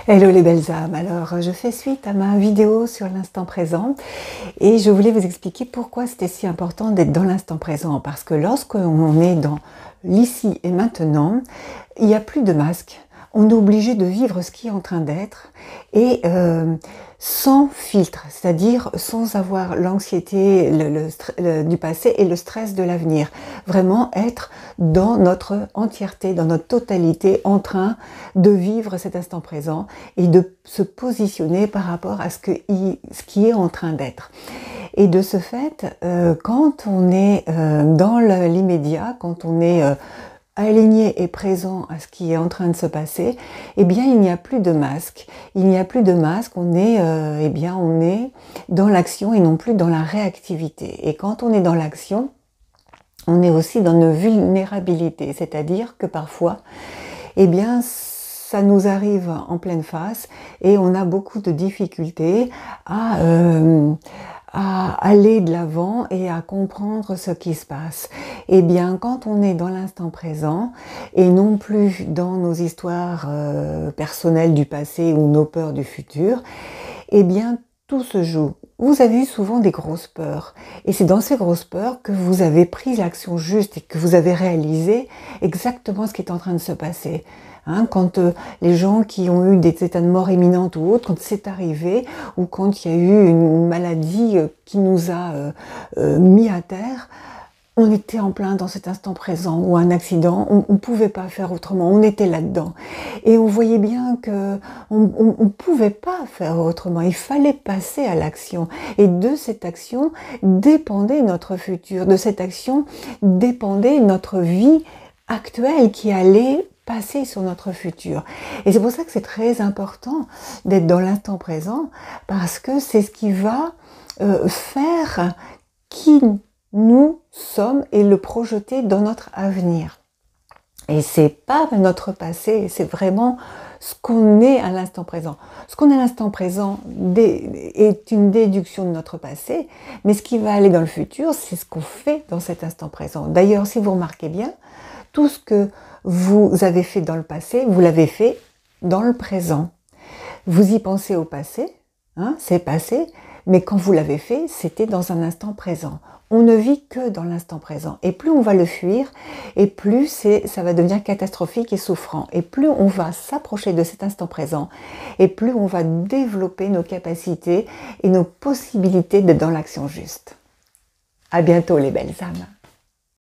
Hello les belles âmes, alors je fais suite à ma vidéo sur l'instant présent et je voulais vous expliquer pourquoi c'était si important d'être dans l'instant présent, parce que lorsqu'on est dans l'ici et maintenant, il n'y a plus de masque, on est obligé de vivre ce qui est en train d'être et sans filtre, c'est-à-dire sans avoir l'anxiété du passé et le stress de l'avenir. Vraiment être dans notre entièreté, dans notre totalité, en train de vivre cet instant présent et de se positionner par rapport à ce qui est en train d'être. Et de ce fait, quand on est dans l'immédiat, quand on est aligné et présent à ce qui est en train de se passer, eh bien il n'y a plus de masque. Il n'y a plus de masque, on est dans l'action et non plus dans la réactivité. Et quand on est dans l'action, on est aussi dans une vulnérabilité, c'est-à-dire que parfois, eh bien, ça nous arrive en pleine face et on a beaucoup de difficultés à aller de l'avant et à comprendre ce qui se passe. Eh bien, quand on est dans l'instant présent et non plus dans nos histoires personnelles du passé ou nos peurs du futur, eh bien, tout se joue. Vous avez eu souvent des grosses peurs et c'est dans ces grosses peurs que vous avez pris l'action juste et que vous avez réalisé exactement ce qui est en train de se passer. Quand les gens qui ont eu des états de mort imminente ou autre, quand c'est arrivé, ou quand il y a eu une maladie qui nous a mis à terre, on était en plein dans cet instant présent, ou un accident, on ne pouvait pas faire autrement, on était là-dedans. Et on voyait bien que on ne pouvait pas faire autrement, il fallait passer à l'action. Et de cette action dépendait notre futur, de cette action dépendait notre vie actuelle qui allait passer sur notre futur. Et c'est pour ça que c'est très important d'être dans l'instant présent, parce que c'est ce qui va faire qui nous sommes et le projeter dans notre avenir. Et c'est pas notre passé, c'est vraiment ce qu'on est à l'instant présent. Ce qu'on est à l'instant présent est une déduction de notre passé, mais ce qui va aller dans le futur, c'est ce qu'on fait dans cet instant présent. D'ailleurs, si vous remarquez bien, tout ce que vous avez fait dans le passé, vous l'avez fait dans le présent. Vous y pensez au passé, c'est passé, mais quand vous l'avez fait, c'était dans un instant présent. On ne vit que dans l'instant présent. Et plus on va le fuir, et plus ça va devenir catastrophique et souffrant. Et plus on va s'approcher de cet instant présent, et plus on va développer nos capacités et nos possibilités d'être dans l'action juste. À bientôt les belles âmes.